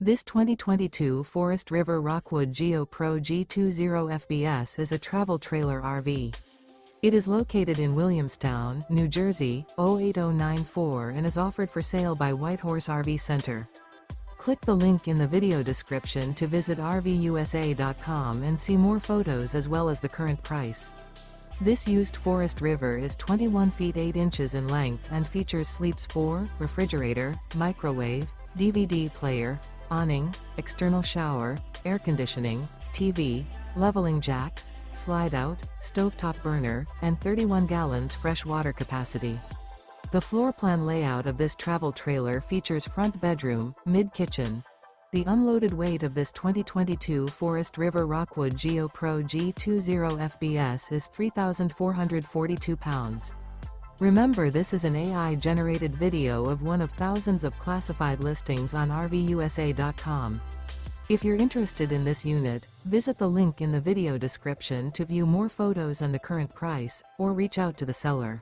This 2022 Forest River Rockwood Geo Pro G20 FBS is a travel trailer RV. It is located in Williamstown, New Jersey, 08094 and is offered for sale by Whitehorse RV Center. Click the link in the video description to visit RVUSA.com and see more photos as well as the current price. This used Forest River is 21 feet 8 inches in length and features sleeps 4, refrigerator, microwave, DVD player, awning, external shower, air conditioning, TV, leveling jacks, slide-out, stovetop burner, and 31 gallons fresh water capacity. The floor plan layout of this travel trailer features front bedroom, mid-kitchen. The unloaded weight of this 2022 Forest River Rockwood Geo Pro G20 FBS is 3,442 pounds. Remember, this is an AI-generated video of one of thousands of classified listings on RVUSA.com. If you're interested in this unit, visit the link in the video description to view more photos and the current price, or reach out to the seller.